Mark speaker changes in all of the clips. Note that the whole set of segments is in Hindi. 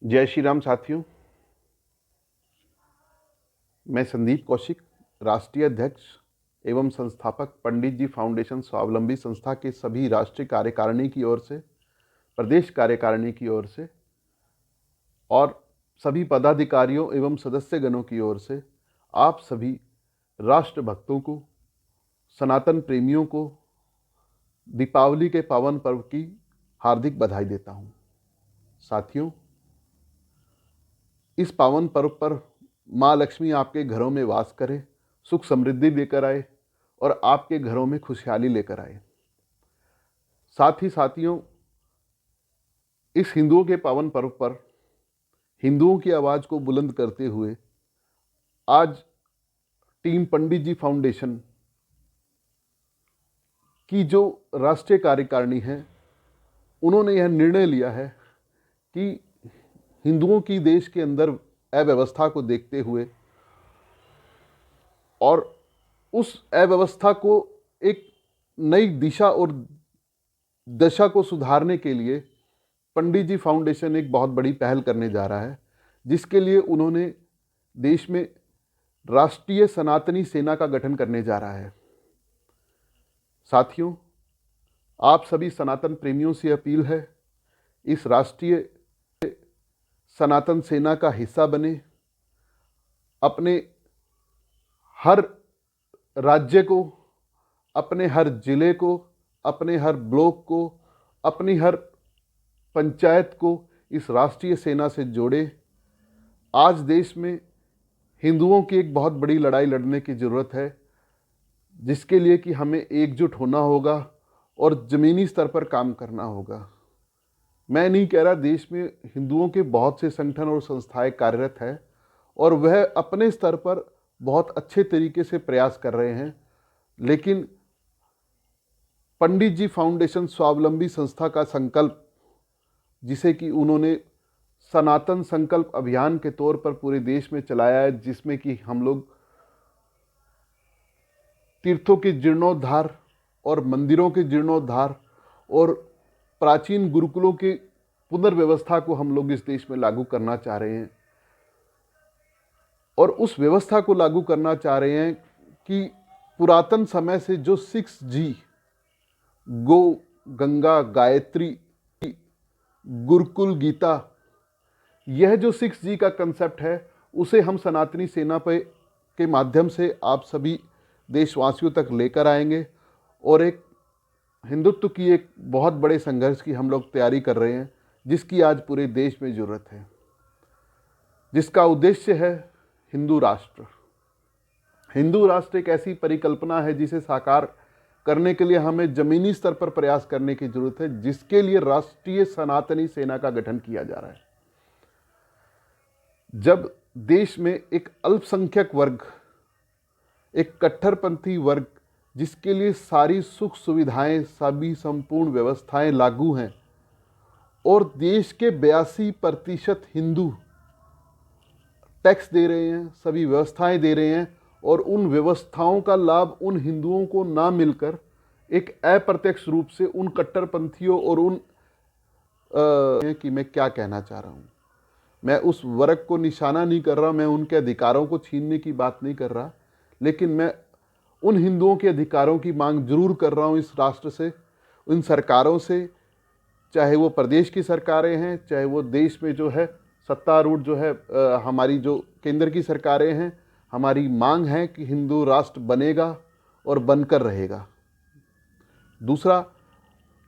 Speaker 1: जय श्री राम साथियों। मैं संदीप कौशिक, राष्ट्रीय अध्यक्ष एवं संस्थापक पंडित जी फाउंडेशन स्वावलंबी संस्था के सभी राष्ट्रीय कार्यकारिणी की ओर से, प्रदेश कार्यकारिणी की ओर से और सभी पदाधिकारियों एवं सदस्यगणों की ओर से आप सभी राष्ट्र भक्तों को, सनातन प्रेमियों को दीपावली के पावन पर्व की हार्दिक बधाई देता हूं। साथियों, इस पावन पर्व पर माँ लक्ष्मी आपके घरों में वास करे, सुख समृद्धि लेकर आए और आपके घरों में खुशहाली लेकर आए। साथ ही साथियों, इस हिंदुओं के पावन पर्व पर हिंदुओं की आवाज को बुलंद करते हुए आज टीम पंडित जी फाउंडेशन की जो राष्ट्रीय कार्यकारिणी है, उन्होंने यह निर्णय लिया है कि हिंदुओं की देश के अंदर अव्यवस्था को देखते हुए और उस अव्यवस्था को एक नई दिशा और दशा को सुधारने के लिए पंडित जी फाउंडेशन एक बहुत बड़ी पहल करने जा रहा है, जिसके लिए उन्होंने देश में राष्ट्रीय सनातनी सेना का गठन करने जा रहा है। साथियों, आप सभी सनातन प्रेमियों से अपील है, इस राष्ट्रीय सनातन सेना का हिस्सा बने। अपने हर राज्य को, अपने हर जिले को, अपने हर ब्लॉक को, अपनी हर पंचायत को इस राष्ट्रीय सेना से जोड़े। आज देश में हिंदुओं की एक बहुत बड़ी लड़ाई लड़ने की ज़रूरत है, जिसके लिए कि हमें एकजुट होना होगा और ज़मीनी स्तर पर काम करना होगा। मैं नहीं कह रहा, देश में हिंदुओं के बहुत से संगठन और संस्थाएं कार्यरत हैं और वह अपने स्तर पर बहुत अच्छे तरीके से प्रयास कर रहे हैं, लेकिन पंडित जी फाउंडेशन स्वावलंबी संस्था का संकल्प, जिसे कि उन्होंने सनातन संकल्प अभियान के तौर पर पूरे देश में चलाया है, जिसमें कि हम लोग तीर्थों के जीर्णोद्धार और मंदिरों के जीर्णोद्धार और प्राचीन गुरुकुलों के पुनर्व्यवस्था को हम लोग इस देश में लागू करना चाह रहे हैं। और उस व्यवस्था को लागू करना चाह रहे हैं कि पुरातन समय से जो 6G गो, गंगा, गायत्री, गुरुकुल, गीता, यह जो 6G का कंसेप्ट है, उसे हम सनातनी सेना पे के माध्यम से आप सभी देशवासियों तक लेकर आएंगे और एक हिंदुत्व की एक बहुत बड़े संघर्ष की हम लोग तैयारी कर रहे हैं, जिसकी आज पूरे देश में ज़रूरत है, जिसका उद्देश्य है हिंदू राष्ट्र। हिंदू राष्ट्र एक ऐसी परिकल्पना है जिसे साकार करने के लिए हमें ज़मीनी स्तर पर प्रयास करने की ज़रूरत है, जिसके लिए राष्ट्रीय सनातनी सेना का गठन किया जा रहा है। जब देश में एक अल्पसंख्यक वर्ग, एक कट्टरपंथी वर्ग, जिसके लिए सारी सुख सुविधाएं, सभी संपूर्ण व्यवस्थाएं लागू हैं और देश के 82% हिंदू टैक्स दे रहे हैं, सभी व्यवस्थाएं दे रहे हैं, और उन व्यवस्थाओं का लाभ उन हिंदुओं को ना मिलकर एक अप्रत्यक्ष रूप से उन कट्टरपंथियों और उन कि मैं क्या कहना चाह रहा हूँ, मैं उस वर्ग को निशाना नहीं कर रहा, मैं उनके अधिकारों को छीनने की बात नहीं कर रहा, लेकिन मैं उन हिंदुओं के अधिकारों की मांग जरूर कर रहा हूँ इस राष्ट्र से, उन सरकारों से, चाहे वो प्रदेश की सरकारें हैं, चाहे वो देश में जो है सत्तारूढ़ जो है हमारी जो केंद्र की सरकारें हैं। हमारी मांग है कि हिंदू राष्ट्र बनेगा और बनकर रहेगा। दूसरा,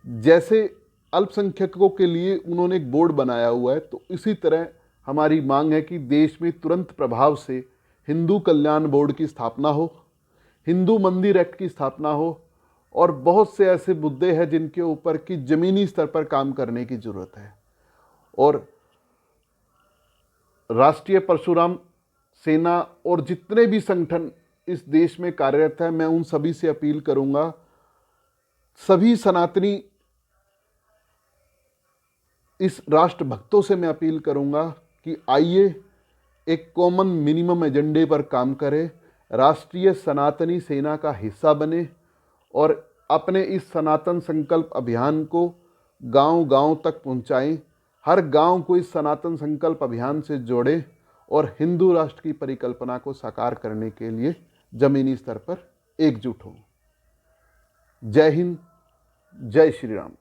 Speaker 1: जैसे अल्पसंख्यकों के लिए उन्होंने एक बोर्ड बनाया हुआ है, तो इसी तरह हमारी मांग है कि देश में तुरंत प्रभाव से हिंदू कल्याण बोर्ड की स्थापना हो, हिंदू मंदिर एक्ट की स्थापना हो, और बहुत से ऐसे मुद्दे हैं जिनके ऊपर कि ज़मीनी स्तर पर काम करने की ज़रूरत है। और राष्ट्रीय परशुराम सेना और जितने भी संगठन इस देश में कार्यरत हैं, मैं उन सभी से अपील करूंगा, सभी सनातनी इस राष्ट्र भक्तों से मैं अपील करूंगा कि आइए एक कॉमन मिनिमम एजेंडे पर काम करें, राष्ट्रीय सनातनी सेना का हिस्सा बने और अपने इस सनातन संकल्प अभियान को गांव-गांव तक पहुंचाएं। हर गांव को इस सनातन संकल्प अभियान से जोड़े और हिंदू राष्ट्र की परिकल्पना को साकार करने के लिए जमीनी स्तर पर एकजुट हों। जय हिंद, जय श्री राम।